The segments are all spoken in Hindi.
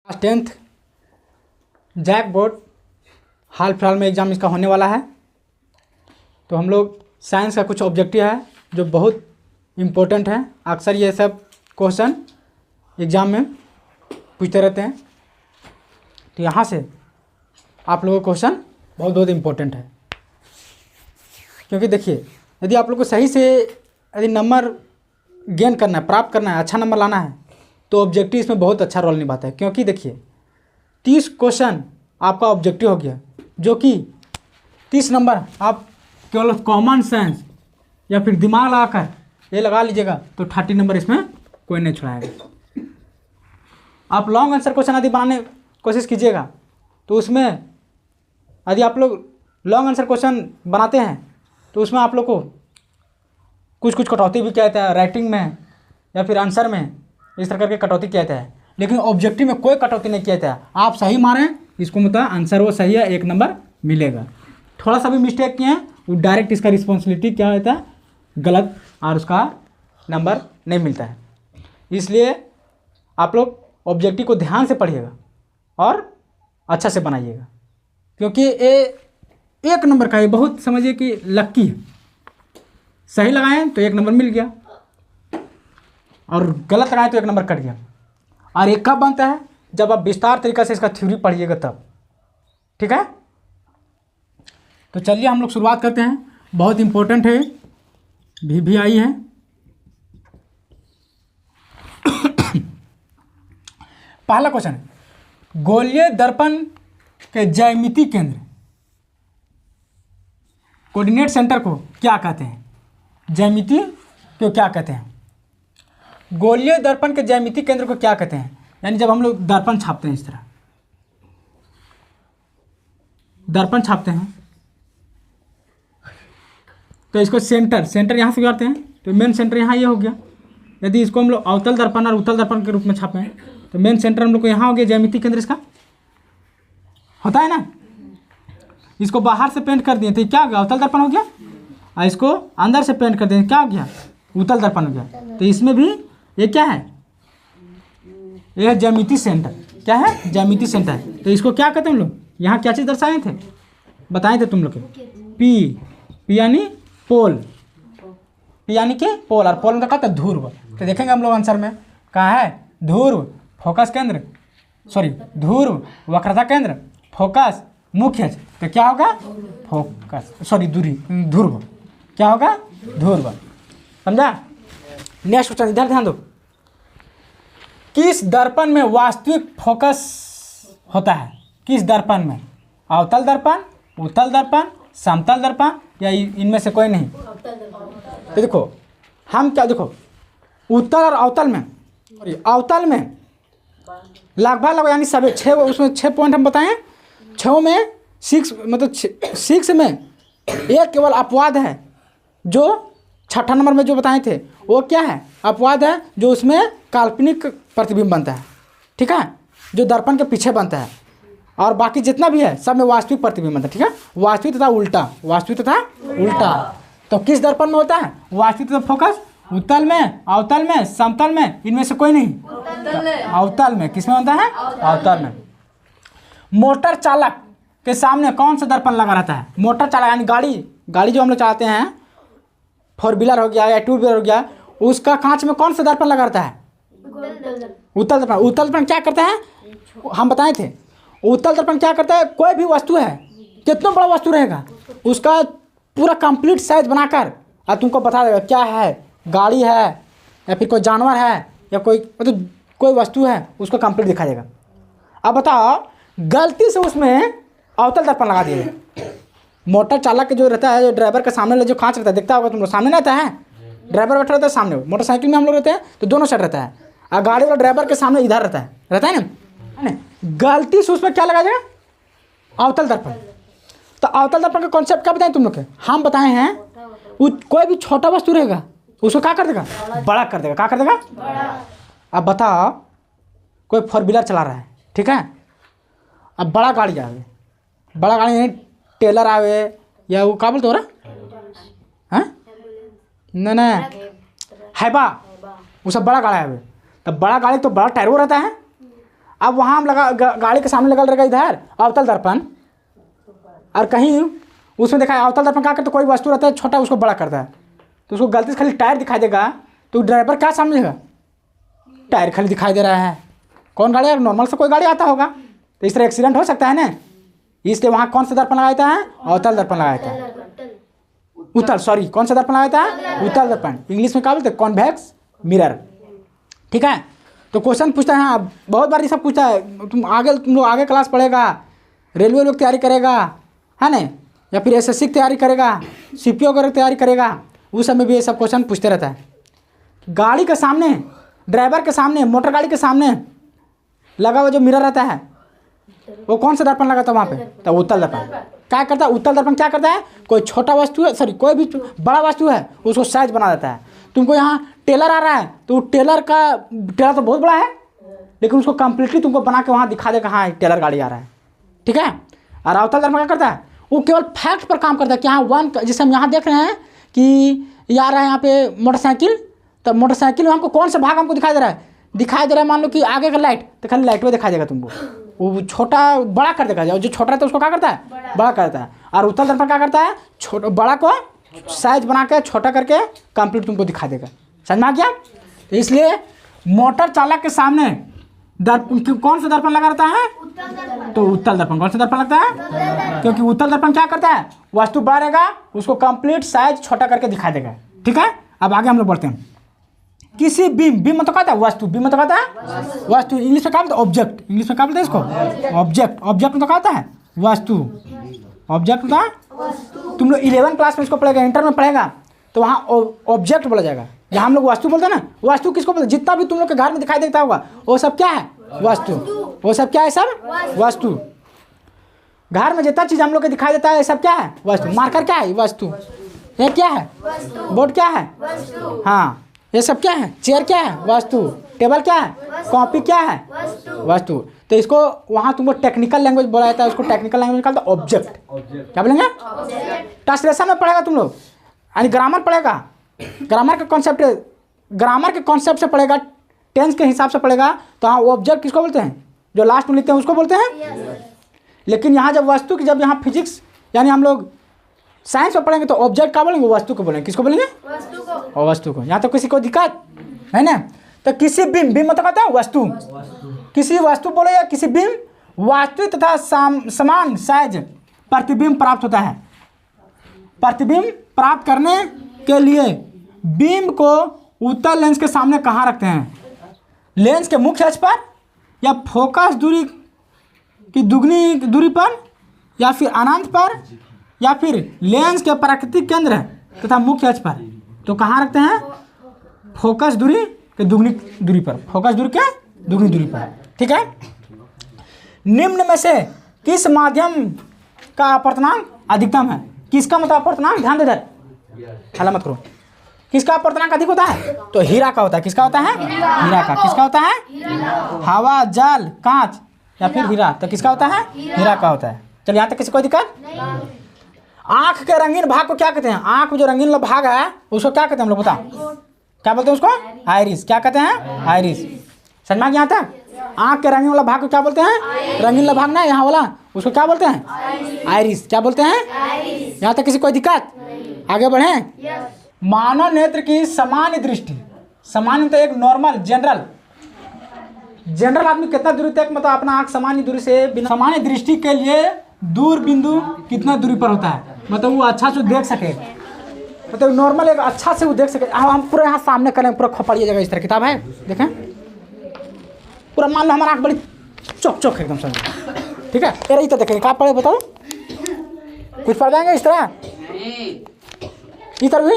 10th जैक बोर्ड हाल फिलहाल में एग्ज़ाम इसका होने वाला है। तो हम लोग साइंस का कुछ ऑब्जेक्टिव है जो बहुत इम्पोर्टेंट है। अक्सर ये सब क्वेश्चन एग्ज़ाम में पूछते रहते हैं, तो यहाँ से आप लोगों का क्वेश्चन बहुत बहुत इम्पोर्टेंट है। क्योंकि देखिए, यदि आप लोग को सही से यदि नंबर गेन करना है, प्राप्त करना है, अच्छा नंबर लाना है, तो ऑब्जेक्टिव इसमें बहुत अच्छा रोल निभाता है। क्योंकि देखिए 30 क्वेश्चन आपका ऑब्जेक्टिव हो गया, जो कि 30 नंबर आप केवल कॉमन सेंस या फिर दिमाग लगाकर ये लगा लीजिएगा तो 30 नंबर इसमें कोई नहीं छुड़ाएगा। आप लॉन्ग आंसर क्वेश्चन यदि बनाने कोशिश कीजिएगा तो उसमें यदि आप लोग लॉन्ग आंसर क्वेश्चन बनाते हैं तो उसमें आप लोग को कुछ कुछ कटौती भी किया जाता है, राइटिंग में या फिर आंसर में इस तरह करके कटौती किया जाता है। लेकिन ऑब्जेक्टिव में कोई कटौती नहीं किया जाता है। आप सही मारें इसको मतलब आंसर वो सही है, 1 नंबर मिलेगा। थोड़ा सा भी मिस्टेक किए हैं वो डायरेक्ट इसका रिस्पॉन्सिबिलिटी क्या होता है, गलत, और उसका नंबर नहीं मिलता है। इसलिए आप लोग ऑब्जेक्टिव को ध्यान से पढ़िएगा और अच्छा से बनाइएगा, क्योंकि ये 1 नंबर का, ये बहुत समझिए कि लक्की है। सही लगाएं तो 1 नंबर मिल गया और गलत लगाएं तो 1 नंबर कट गया। और ये कब बनता है, जब आप विस्तार तरीका से इसका थ्योरी पढ़िएगा तब। ठीक है, तो चलिए हम लोग शुरुआत करते हैं। बहुत इंपॉर्टेंट है, VVI है। पहला क्वेश्चन है, गोलीय दर्पण के ज्यामिति केंद्र कोऑर्डिनेट सेंटर को क्या कहते हैं? ज्यामिति को क्या कहते हैं? गोलीय दर्पण के ज्यामिति केंद्र को क्या कहते हैं? यानी जब हम लोग दर्पण छापते हैं, इस तरह दर्पण छापते हैं तो इसको सेंटर यहाँ से करते हैं, तो मेन सेंटर यहाँ ये हो गया। यदि इसको हम लोग अवतल दर्पण और उत्तल दर्पण के रूप में छापें तो मेन सेंटर हम लोग को यहाँ हो गया, ज्यामिति केंद्र इसका होता है ना। इसको बाहर से पेंट कर दिए तो क्या हो गया, अवतल दर्पण हो गया। और इसको अंदर से पेंट कर दिए क्या हो गया, उत्तल दर्पण हो गया। तो इसमें भी ये क्या है, ये ज्यामिति सेंटर। क्या है, ज्यामिति सेंटर। तो इसको क्या कहते हैं हम लोग, यहाँ क्या चीज़ दर्शाए थे, बताए थे तुम लोग के, पी यानी पोल, पी यानी कि पोल, और पोल में कहते हैं ध्रुव। तो देखेंगे हम लोग आंसर में कहाँ है, ध्रुव, फोकस केंद्र, सॉरी ध्रुव, वक्रता केंद्र, फोकस, मुख्य। तो क्या होगा, फोकस, सॉरी दूरी, ध्रुव। क्या होगा, ध्रुव। समझा। नेक्स्ट क्वेश्चन, इधर ध्यान दो। किस दर्पण में वास्तविक फोकस होता है? किस दर्पण में? अवतल दर्पण, उत्तल दर्पण, समतल दर्पण, या इनमें से कोई नहीं? तो देखो हम क्या, देखो उत्तल और अवतल में, अवतल में लगभग यानी सभी 6, उसमें 6 पॉइंट हम बताएं। 6 में 6 मतलब 6 में एक केवल अपवाद है, जो 6ठा नंबर में जो बताए थे वो क्या है, अपवाद है, जो उसमें काल्पनिक प्रतिबिंब बनता है। ठीक है, जो दर्पण के पीछे बनता है, और बाकी जितना भी है सब में वास्तविक प्रतिबिंब बनता है। ठीक है, वास्तविक तथा उल्टा, वास्तविक तथा उल्टा। तो किस दर्पण में होता है वास्तविक तथा फोकस? उत्तल में, अवतल में, समतल में, इनमें से कोई नहीं? अवतल में। किसमें बनता है? अवतल में। मोटर चालक के सामने कौन सा दर्पण लगा रहता है? मोटर चालक यानी गाड़ी जो हम लोग चलाते हैं, 4 व्हीलर हो गया या 2 व्हीलर हो गया, उसका कांच में कौन सा दर्पण लगा रहता है? उत्तल दर्पण। उत्तल दर्पण क्या करता है, हम बताए थे। उत्तल दर्पण क्या करता है, कोई भी वस्तु है, कितना बड़ा वस्तु रहेगा, उसका पूरा कंप्लीट साइज बनाकर और तुमको बता देगा क्या है, गाड़ी है या फिर कोई जानवर है या कोई मतलब कोई वस्तु है, उसको कंप्लीट दिखा देगा। अब बताओ, गलती से उसमें अवतल दर्पण लगा दिया। मोटर चालक के जो रहता है, जो ड्राइवर के सामने जो कांच रहता है, देखता होगा तुम लोग, सामने रहता है, ड्राइवर बैठा रहता है सामने। मोटरसाइकिल में हम लोग रहते हैं तो दोनों साइड रहता है, और गाड़ी वाला ड्राइवर के सामने इधर रहता है ना। गलती से उसमें क्या लगा जाएगा, अवतल दर्पण। तो अवतल दर्पण का कॉन्सेप्ट क्या बताएं तुम लोग के, हम बताए हैं। कोई भी छोटा वस्तु रहेगा उसको क्या कर देगा, बड़ा कर देगा। क्या कर देगा, बड़ा। अब बताओ, कोई 4 व्हीलर चला रहा है, ठीक है, अब बड़ा गाड़ी आवे, बड़ा गाड़ी नहीं, टेलर आवे या वो क्या बोलते हो रहा, नहीं हैबा, वो सब बड़ा गाड़ी आवे। तब बड़ा गाड़ी तो बड़ा टायर रहता है, अब वहाँ हम गाड़ी के सामने लगा रहेगा इधर अवतल दर्पण, और कहीं उसमें देखा अवतल दर्पण क्या करता है, कोई वस्तु रहता है छोटा उसको बड़ा करता है, तो उसको गलती से खाली टायर दिखाई देगा तो ड्राइवर क्या समझेगा, टायर खाली दिखाई दे रहा है। कौन गाड़ी, नॉर्मल से कोई गाड़ी आता होगा, तो इस तरह एक्सीडेंट हो सकता है ना। इसलिए वहाँ कौन सा दर्पण लगाया जाता है, अवतल दर्पण लगाया जाता है। उत्तल, सॉरी, कौन सा दर्पण लगाया जाता है, उत्तल दर्पण। इंग्लिश में क्या बोलते हैं, कॉन्वेक्स मिरर। ठीक है, तो क्वेश्चन पूछता है, हाँ बहुत बार ये सब पूछता है, तुम लोग आगे क्लास पढ़ेगा, रेलवे लोग तैयारी करेगा है ना, या फिर एसएससी की तैयारी करेगा, सीपीओ वगैरह तैयारी करेगा, उस समय भी ये सब क्वेश्चन पूछते रहता है। गाड़ी के सामने, ड्राइवर के सामने, मोटर गाड़ी के सामने लगा हुआ जो मिरर रहता है वो कौन सा दर्पण लगा था वहाँ पे, तो उत्तल दर्पण। क्या करता है उत्तल दर्पण, क्या करता है, कोई छोटा वस्तु है, सॉरी कोई भी बड़ा वस्तु है उसको साइज बना देता है। तुमको यहाँ टेलर आ रहा है तो टेलर तो बहुत बड़ा है, लेकिन उसको कंप्लीटली तुमको बना के वहाँ दिखा देगा, हाँ टेलर गाड़ी आ रहा है। ठीक है, और अवतल दर्पण क्या करता है, वो केवल फैक्ट पर काम करता है कि हाँ वन, जैसे हम यहाँ देख रहे हैं कि ये आ रहा है यहाँ पे मोटरसाइकिल, तो मोटरसाइकिल में हमको कौन सा भाग हमको दिखाई दे रहा है, मान लो कि आगे का लाइट, तो खाली लाइट में दिखाई देगा तुमको, वो छोटा बड़ा कर देगा, जो छोटा रहता है उसको क्या करता है, बड़ा करता है। और उत्तल दर्पण क्या करता है, छोटा बड़ा को साइज बना के छोटा करके कंप्लीट तुमको दिखा देगा। समझ में आ गया। तो इसलिए मोटर चालक के सामने कौन सा दर्पण लगा रहता है, तो उत्तल दर्पण। कौन सा दर्पण लगता है, क्योंकि उत्तल दर्पण क्या करता है, वस्तु बड़ा रहेगा उसको कंप्लीट साइज छोटा करके दिखा देगा। ठीक है, अब आगे हम लोग बढ़ते हैं। किसी बीम मतलब कहता है वस्तु, बीम मतलब कहता है वस्तु, इंग्लिश में क्या बोलते हैं, ऑब्जेक्ट। इंग्लिश में क्या बोलते हैं इसको, ऑब्जेक्ट। ऑब्जेक्ट में तो कहता है वस्तु, ऑब्जेक्ट में तुम लोग 11 क्लास में इसको पढ़ेगा, इंटर में पढ़ेगा, तो वहाँ ऑब्जेक्ट बोला जाएगा। जहाँ हम लोग वस्तु बोलते हैं ना, वस्तु किसको बोलते हैं, जितना भी तुम लोग के घर में दिखाई देता होगा वो सब क्या है, वस्तु। वो सब क्या है, सब वस्तु। घर में जितना चीज़ हम लोग को दिखाई देता है ये सब क्या है, वस्तु। मार्कर क्या है, वस्तु। ये क्या है, बोर्ड क्या है, हाँ ये सब क्या है, चेयर क्या है, वस्तु। टेबल क्या है, कॉपी क्या है, वस्तु। तो इसको वहाँ तुमको टेक्निकल लैंग्वेज बोला जाता है, उसको टेक्निकल लैंग्वेज निकालता है ऑब्जेक्ट। क्या बोलेंगे, ट्रांसलेशन में पढ़ेगा तुम लोग, यानी ग्रामर पढ़ेगा, ग्रामर का कॉन्सेप्ट, ग्रामर के कॉन्सेप्ट से पढ़ेगा, टेंस के हिसाब से पढ़ेगा। तो हाँ ऑब्जेक्ट किसको बोलते हैं, जो लास्ट में लिखते हैं उसको बोलते हैं। लेकिन यहाँ जब वस्तु की, जब यहाँ फिजिक्स यानी हम लोग साइंस में पढ़ेंगे तो ऑब्जेक्ट क्या बोलेंगे, वस्तु को बोलेंगे। किसको बोलेंगे, और वस्तु को। यहाँ तो किसी को दिक्कत है ना। तो किसी बीम मतलब कहता है वस्तु, किसी वस्तु बोले या किसी बीम वास्तविक तथा समान साइज प्रतिबिंब प्राप्त होता है। प्रतिबिंब प्राप्त करने के लिए बीम को उत्तल लेंस के सामने कहाँ रखते हैं, लेंस के मुख्य अक्ष पर, या फोकस दूरी की दुगनी दूरी पर, या फिर अनंत पर, या फिर लेंस के प्राकृतिक केंद्र तथा मुख्य अक्ष पर। तो कहाँ रखते हैं, फोकस दूरी के दुगनी दूरी पर, फोकस दूरी के दुगनी दूरी पर। ठीक है, निम्न में से किस माध्यम का अपवर्तनांक अधिकतम है। किसका मतलब अपवर्तनांक, ध्यान दे इधर, हल्ला मत करो। किसका अपवर्तनांक अधिक होता है, तो हीरा का होता है। किसका होता है, हीरा का। किसका होता है, हवा, जल, कांच या फिर हीरा, तो किसका होता है, हीरा का होता है। चलिए यहाँ तक किसी कोई दिक्कत। आंख के रंगीन भाग को क्या कहते हैं, आंख में जो रंगीन भाग है उसको क्या कहते हैं हम लोग, बताओ क्या बोलते हैं उसको, आइरिस। क्या कहते हैं, आइरिस। समझ में आ गया यहाँ तक। आंख के रंगीन वाला भाग को क्या बोलते हैं, रंगीन वाला भाग ना यहाँ वाला, उसको क्या बोलते हैं, आइरिस। क्या बोलते हैं, यहाँ तक किसी कोई दिक्कत। आगे बढ़े। मानव नेत्र की सामान्य दृष्टि, सामान्य तो एक नॉर्मल जनरल आदमी कितना दूरी तक मतलब अपना आंख सामान्य दूरी से बिना, सामान्य दृष्टि के लिए दूर बिंदु कितना दूरी पर होता है, मतलब वो अच्छा से देख सके, मतलब नॉर्मल एक अच्छा से वो देख सके। हम पूरा यहाँ सामने करें, पूरा खपड़िए जगह इस तरह किताब है, देखें पूरा, मान लो हमारा आँख बड़ी चौक है एकदम समझ। ठीक है, तेरा इतना देखेंगे, क्या पढ़े बताओ, कुछ पढ़ जाएंगे इस तरह, इस तरह भी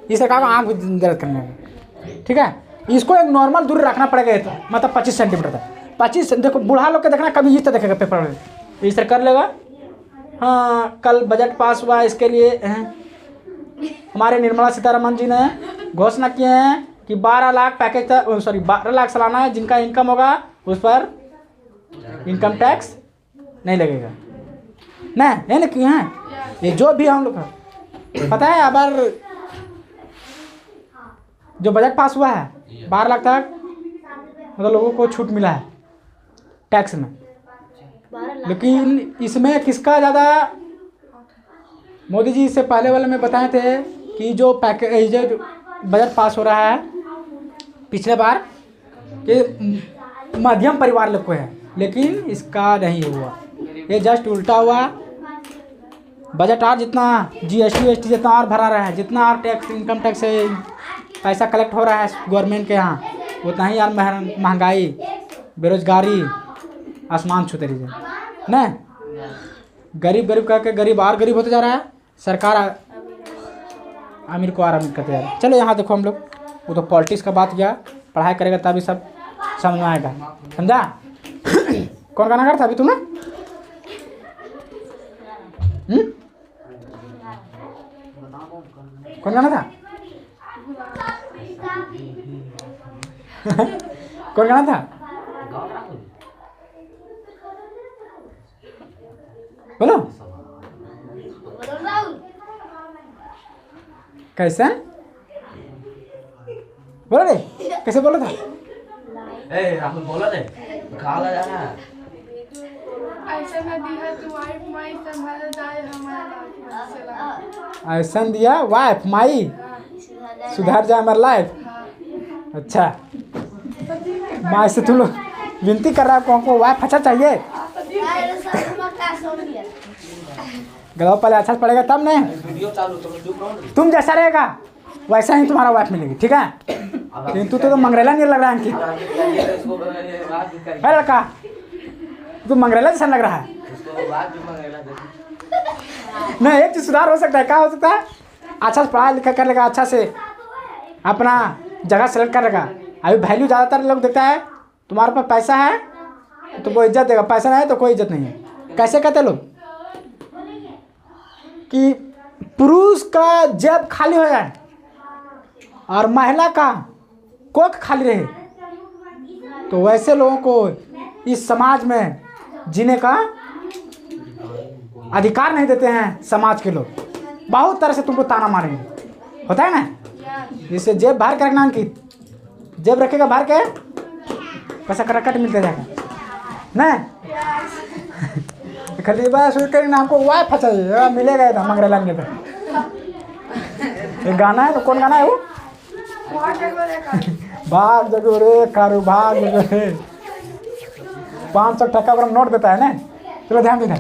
इस तरह का आँख दर्द करने में। ठीक है, इसको एक नॉर्मल दूरी रखना पड़ेगा, मतलब 25 सेंटीमीटर तक। 25, देखो बूढ़ा लोग के देखना, कभी इस तरह देखेगा पेपर में, इस तरह कर लेगा। हाँ, कल बजट पास हुआ, इसके लिए हमारे निर्मला सीतारमण जी ने घोषणा किए हैं कि 12 लाख पैकेज, 12 लाख सालाना है, जिनका इनकम होगा उस पर इनकम टैक्स नहीं लगेगा। नहीं ना किए हैं, ये जो भी हम लोग पता है। अब जो बजट पास हुआ है 12 लाख तक मतलब लोगों को छूट मिला है, टैक्स में। लेकिन इसमें किसका ज़्यादा, मोदी जी इससे पहले वाले में बताए थे कि जो पैकेज जो बजट पास हो रहा है पिछले बार, ये मध्यम परिवार लोग को है, लेकिन इसका नहीं हुआ, ये जस्ट उल्टा हुआ। बजट और जितना जीएसटी जितना और भरा रहा है, जितना और टैक्स इनकम टैक्स से पैसा कलेक्ट हो रहा है गवर्नमेंट के यहाँ, उतना ही यार महंगाई बेरोजगारी आसमान छू तरीके न, गरीब गरीब करके गरीब और गरीब होते जा रहा है, सरकार अमीर को और अमीर करते जा रहा है। चलो यहाँ देखो हम लोग, वो तो पॉलिटिक्स का बात किया, पढ़ाई करेगा तभी सब समझ में आएगा, समझा। कौन गाना गा था अभी तुमने? कौन गाना था? कौन गाना था? बोलो कैसे बोलो रे, कैसे बोला था? राहुल बोला थे खाला जाना ऐसा दिया तो वाइफ माई संभाल जाए हमारा। ऐसा दिया वाइफ माई सुधार जाए हमारा लाइफ। अच्छा, माँ से तुम लोग विनती कर रहा है को वाइफ अच्छा चाहिए, गलाव पहले अच्छा पड़ेगा तब नहीं। वीडियो चालू तुम जैसा रहेगा वैसा ही तुम्हारा वाइफ मिलेगी, ठीक है। लेकिन तू तो मंगरेला नहीं लग रहा है कि लड़का, तू मंगरेला जैसा लग रहा है। नहीं, एक चीज सुधार हो सकता है, क्या हो सकता है? अच्छा से पढ़ा लिखा कर लेगा, अच्छा से अपना जगह सेलेक्ट कर लेगा। अभी वैल्यू ज़्यादातर लोग देखता है, तुम्हारे पास पैसा है तो कोई इज्जत देगा, पैसा नहीं है तो कोई इज्जत नहीं है। कैसे कहते लोग कि पुरुष का जेब खाली हो जाए और महिला का कोख खाली रहे, तो वैसे लोगों को इस समाज में जीने का अधिकार नहीं देते हैं समाज के लोग। बहुत तरह से तुमको ताना मारेंगे, होता है ना। जिससे जेब बाहर कर रखना, की जेब रखेगा बाहर के पैसा करकट मिलते जाएगा नहीं। खाली बस करेंगे हमको वाइफ चाहिए, मिलेगा इधर मंगरेला में। एक गाना है तो कौन गाना है वो? भाग जगो रे कारू भाग जगो रे, 500 टका पर नोट देता है ना। चलो ध्यान देना।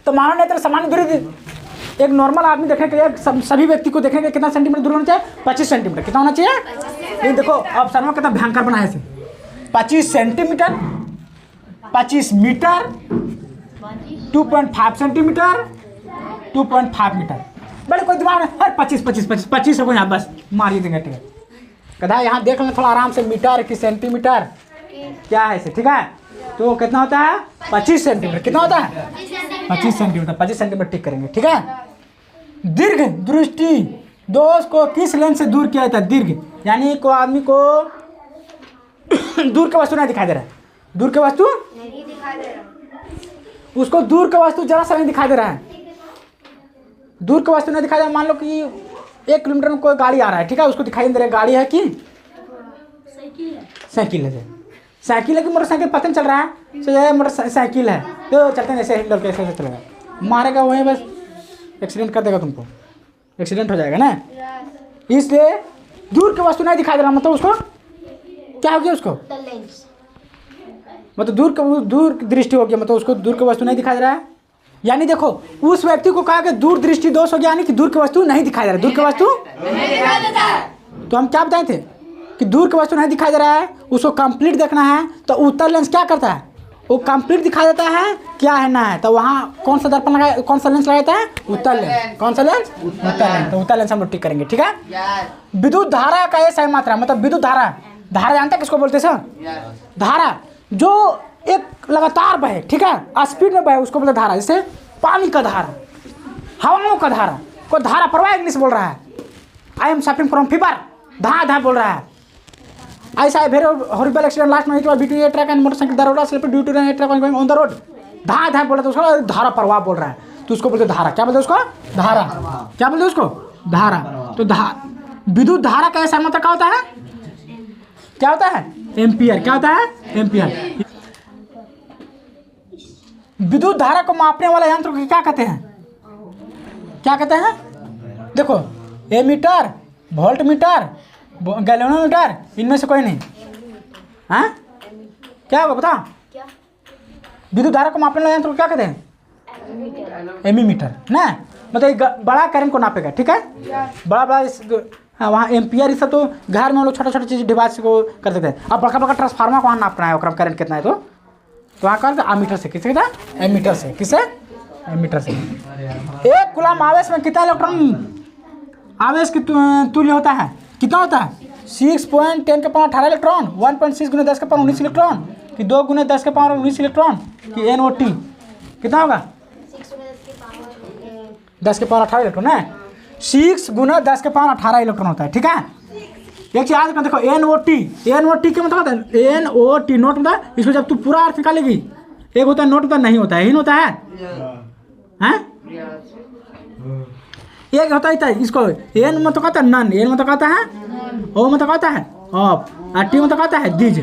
तो मानव नेत्र सामान्य दूरी एक नॉर्मल आदमी देखने के लिए सभी व्यक्ति को देखने के कितना सेंटीमीटर दूर होना चाहिए? 25 सेंटीमीटर। कितना होना चाहिए? ये देखो अब सर्व कितना भयंकर बनाया से 25 सेंटीमीटर, 25 मीटर, 2.5 सेंटीमीटर, 2.5 मीटर। बड़े कोई दिमाग में हर 25 हो यहाँ बस मारिए देंगे, ठीक है। कदा यहाँ देख लें थोड़ा आराम से, मीटर कि सेंटीमीटर क्या है इसे, ठीक है। तो कितना होता है? 25 सेंटीमीटर। कितना होता है? 25 सेंटीमीटर। 25 सेंटीमीटर टिक करेंगे, ठीक है। दीर्घ दृष्टि दोष को किस लेंस से दूर किया जाता है? दीर्घ यानी को आदमी को दूर का वस्तु नहीं दिखाई दे रहा है, दूर के वस्तु नहीं दिखाई दे रहा, उसको दूर का वस्तु जरा सा नहीं दिखाई दे रहा है, दूर का वस्तु नहीं दिखाई दे रहा। मान लो कि 1 किलोमीटर में कोई गाड़ी आ रहा है, ठीक है, उसको दिखाई दे रहा है गाड़ी है कि साइकिल है। साइकिल है कि मोटरसाइकिल पता नहीं चल रहा है, तो मोटरसाइकिल है तो चलते हैं ऐसे हिल कैसे चलेगा, मारेगा वहीं बस एक्सीडेंट कर देगा, तुमको एक्सीडेंट हो जाएगा ना। इसलिए दूर की वस्तु नहीं दिखाई दे रहा, मतलब उसको क्या हो गया? उसको मतलब दूर दृष्टि हो गया, मतलब उसको दूर की वस्तु नहीं दिखाई दे रहा है। यानी देखो उस व्यक्ति को कहा कि दूर दृष्टि दोष हो गया, यानी कि दूर की वस्तु नहीं दिखाई दे रहा है, दूर की वस्तु नहीं दिखाई देता है। तो हम क्या बताए थे कि दूर की वस्तु नहीं दिखाई दे रहा है, उसको कंप्लीट देखना है, तो उत्तर लेंस क्या करता है? वो कंप्लीट दिखा देता है क्या है ना है। तो वहाँ कौन सा दर्पण लगाया, कौन सा लेंस लगाता है? उत्तर लेंस। कौन सा लेंस? उत्तर लेंस। तो उत्तर लेंस हम लोग टिक करेंगे, ठीक है। विद्युत धारा का ये सही मात्रा, मतलब विद्युत धारा, धारा जानते हैं किसको बोलते हैं सर? धारा जो एक लगातार बहे, ठीक है, स्पीड में बहे, उसको बोलते धारा। जैसे पानी का धारा, हवाओं का धारा, कोई धारा प्रवाह इंग्लिश बोल रहा है, I am suffering from fever, धा बोल रहा है। ऐसा है वेरी हॉरिबल एक्सीडेंट लास्ट में between a truck and motorcycle दरोड़ा slip due to a truck on the road, धा बोला तो उसको धारा प्रवाह बोल रहा है, तो उसको बोलते धारा। क्या बोलते उसको? धारा। क्या बोलते उसको? धारा। तो विद्युत धारा का ऐसा मतलब क्या होता है? क्या होता है? एम्पियर। क्या होता है? एम्पियर। विद्युत धारा को मापने वाला यंत्र को क्या कहते हैं? क्या कहते हैं? देखो, एमीटर, वोल्ट मीटर, गैल्वेनोमीटर, इनमें से कोई नहीं। हाँ, क्या होगा बता? विद्युत धारा को मापने वाला यंत्र को क्या कहते हैं? एमीमीटर ना, मतलब बड़ा करंट को नापेगा। ठीक है, बड़ा हाँ, वहाँ एम्पियर ये सब तो घर में हम लोग छोटा छोटा चीज़ डिवाइस को कर देते हैं। अब बड़का बड़का ट्रांसफार्मर को वहाँ नापना है, करंट कितना है तो वहाँ कर अमीटर से। किससे कहता है? एमीटर से। किससे? एमीटर से। एक कूलम आवेश में कितना इलेक्ट्रॉन आवेश की तुल्य होता है? कितना होता है? 6.10⁸ इलेक्ट्रॉन, 1.6 × 10⁻19 इलेक्ट्रॉन, कि 2 × 10⁻19 इलेक्ट्रॉन, कि NOT कितना होगा? 10⁻18 इलेक्ट्रॉन है। 6 × 10⁻18 इलेक्ट्रॉन होता है। ठीक है, एक चीज याद रखना, देखो NOT के मतलब होता है NOT, नोट मतलब इसको जब तू पूरा अर्थ निकालेगी, एक होता है नोट होता है नहीं होता है, ही होता है हैं? एक होता है इसको एन में तो कहता है नन, एन में तो कहता है, ओ में तो कहता है ऑफ, और टी में तो कहता है दीज,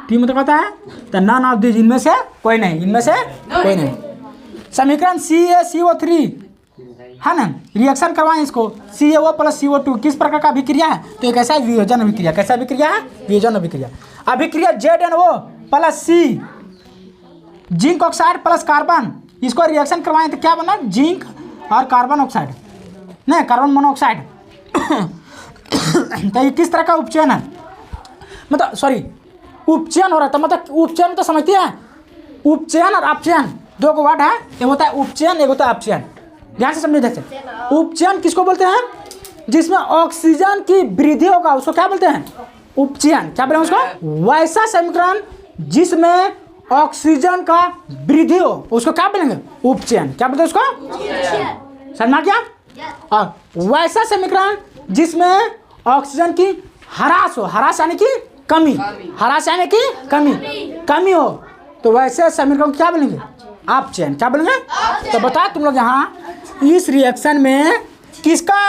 टी में तो कहता है तो नन ऑफ दीज, इनमें से कोई नहीं, इनमें से कोई नहीं। समीकरण CaCO3 है ना, रिएक्शन करवाएं इसको, CaO + CO2 किस प्रकार का अभिक्रिया है? तो एक ऐसा वियोजन अभिक्रिया। कैसा अभिक्रिया है? वियोजन अभिक्रिया। अभिक्रिया ZnO + C, zinc oxide + carbon, इसको रिएक्शन करवाएं तो क्या बना? जिंक और कार्बन ऑक्साइड, नहीं कार्बन मोनोऑक्साइड। तो ये किस तरह का उपचयन है? मतलब सॉरी, उपचयन हो रहा था, मतलब उपचयन तो समझती है, उपचयन और अपचयन दो को वर्ड है, एक होता है उपचयन, एक होता है अपचयन। ध्यान से समझिए। जैसे उपचयन किसको बोलते हैं? जिसमें ऑक्सीजन की वृद्धि होगा उसको क्या बोलते हैं? उपचयन। क्या बोलेंगे उसको? वैसा समीकरण जिसमें ऑक्सीजन का वृद्धि हो उसको क्या बोलेंगे? उपचयन। क्या बोलते हैं उसको? समझा क्या? और वैसा समीकरण जिसमें ऑक्सीजन की ह्रास हो, ह्रास यानी कि कमी, ह्रास यानी कि कमी हो, तो वैसे समीकरण को क्या बोलेंगे? अपचयन। क्या बोलेंगे? तो बता तुम लोग यहाँ इस रिएक्शन में किसका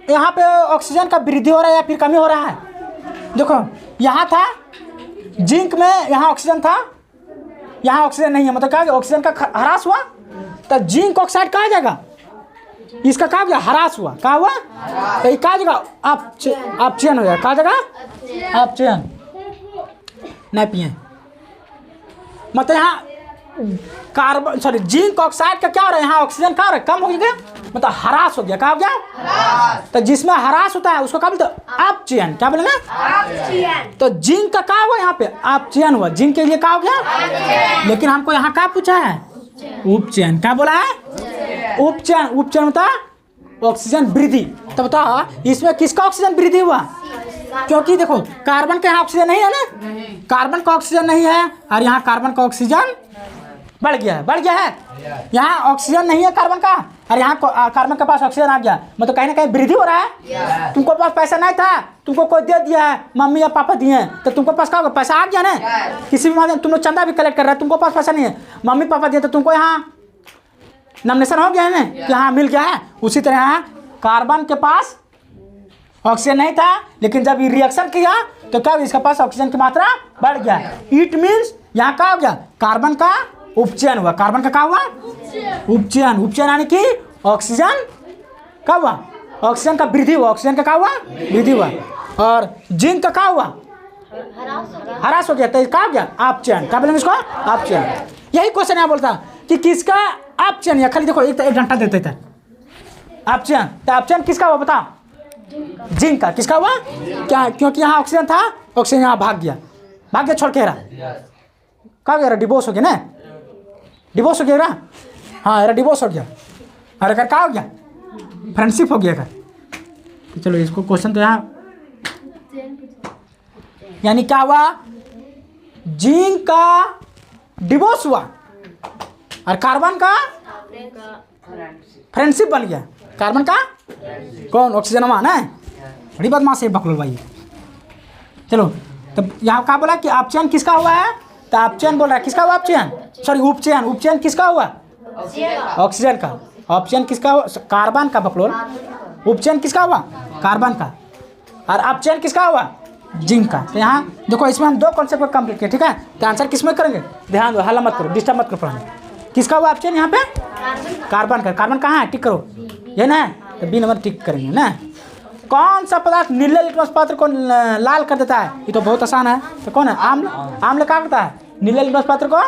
यहाँ पे ऑक्सीजन का वृद्धि हो रहा है या फिर कमी हो रहा है? देखो यहाँ था जिंक में, यहाँ ऑक्सीजन था, यहाँ ऑक्सीजन नहीं है, मतलब क्या ऑक्सीजन का ह्रास हुआ, तो जिंक ऑक्साइड कहा जाएगा, इसका कहा गया ह्रास हुआ। कहा हुआ? तो ये कहा जाएगा अपचयन हो जाएगा। कहा जाएगा अपचयन, नहीं पिए, मतलब यहाँ कार्बन सॉरी जिंक ऑक्साइड का क्या हो रहा है? यहाँ ऑक्सीजन क्या हो रहा है? कम हो गया, मतलब ह्रास हो गया। क्या हो गया? तो जिसमें ह्रास होता है उसको क्या बोलते हैं? अपचयन। क्या बोलेंगे? अपचयन। तो जिंक का क्या हुआ यहाँ पे? अपचयन हुआ। जिंक के लिए क्या हो गया? लेकिन हमको यहाँ क्या पूछा है? उपचयन। क्या बोला है? उपचयन। उपचयन होता है ऑक्सीजन वृद्धि। तो बताओ इसमें किसका ऑक्सीजन वृद्धि हुआ? क्योंकि देखो कार्बन का यहाँ ऑक्सीजन नहीं है ना, कार्बन का ऑक्सीजन नहीं है, और यहाँ कार्बन का ऑक्सीजन बढ़ गया है, बढ़ गया है। यहाँ ऑक्सीजन नहीं है कार्बन का, और यहाँ कार्बन के पास ऑक्सीजन आ गया, मतलब कहीं ना कहीं वृद्धि हो रहा है। तुमको पास पैसा नहीं था, तुमको कोई दे दिया है, मम्मी या पापा दिए हैं, तो तुमको पास क्या होगा? पैसा आ गया ना। किसी भी माध्यम तुम लोग चंदा भी कलेक्ट कर रहे हैं, तुमको पास पैसा नहीं है, मम्मी पापा दिए, तो तुमको यहाँ नॉमिनेशन हो गया है ना कि हाँ मिल गया है। उसी तरह यहाँ कार्बन के पास ऑक्सीजन नहीं था, लेकिन जब ये रिएक्शन किया तो क्या इसके पास ऑक्सीजन की मात्रा बढ़ गया। इट मीन्स यहाँ क्या हो गया? कार्बन का उपचयन हुआ। कार्बन का क्या हुआ? उपचयन। उपचयन यानी कि ऑक्सीजन क्या हुआ? ऑक्सीजन का वृद्धि हुआ। ऑक्सीजन का क्या हुआ? वृद्धि हुआ। और जिंक का क्या हुआ? ह्रास हो गया। तो क्या हो गया? अपचयन। क्या बोलेंगे इसको? अपचयन। यही क्वेश्चन यहाँ बोलता कि किसका अपचयन, या खाली देखो एक घंटा देते थे अपचयन। तो अपचयन किसका हुआ बता? जिंक का। किसका हुआ? क्या? क्योंकि यहाँ ऑक्सीजन था, ऑक्सीजन यहाँ भाग गया छोड़ के रहा। क्या गया? डिवोर्स हो गया ना, डिवोर्स हो गया ना। हाँ यार डिवोर्स हो गया, और अगर क्या हो गया? फ्रेंडशिप हो गया। अगर तो चलो इसको क्वेश्चन तो यहाँ यानी क्या हुआ? जिंक का डिवोर्स हुआ और कार्बन का फ्रेंडशिप बन गया। कार्बन का कौन? ऑक्सीजन मान है। बड़ी बदमाश है बकलोल भाई। चलो तब यहाँ क्या बोला कि अपचयन किसका हुआ है? तो अपचयन बोल रहा है किसका हुआ? अपचयन सॉरी उपचयन। उपचयन किसका हुआ? ऑक्सीजन का। ऑप्शन किसका हुआ? कार्बन का बकलोल। उपचयन किसका हुआ? कार्बन का। और अपचयन किसका हुआ? जिंक का। तो यहाँ देखो इसमें हम दो कॉन्सेप्ट को कंप्लीट किए, ठीक है। तो आंसर किसमें करेंगे? ध्यान दो, हल्ला मत करो, डिस्टर्ब मत करो पढ़ाने। किसका हुआ ऑप्शन यहाँ पे? कार्बन का। कार्बन कहाँ है? टिक करो, ये ना, तो बी नंबर टिक करेंगे ना। कौन सा पदार्थ नीले लिटमस पत्र को लाल कर देता है? ये तो बहुत आसान है। तो कौन है? आम्ल। आम्ल क्या करता है? नीले लिटमस पत्र को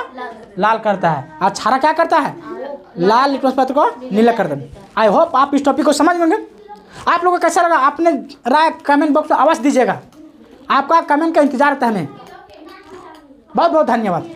लाल करता है। और क्षारक क्या करता है? लाल लिटमस पत्र को नीला कर देता है। आई होप आप इस टॉपिक को समझ गए। आप लोगों को कैसा लगा? आपने राय कमेंट बॉक्स में अवश्य दीजिएगा। आपका कमेंट का इंतजार रहता है हमें। बहुत बहुत धन्यवाद।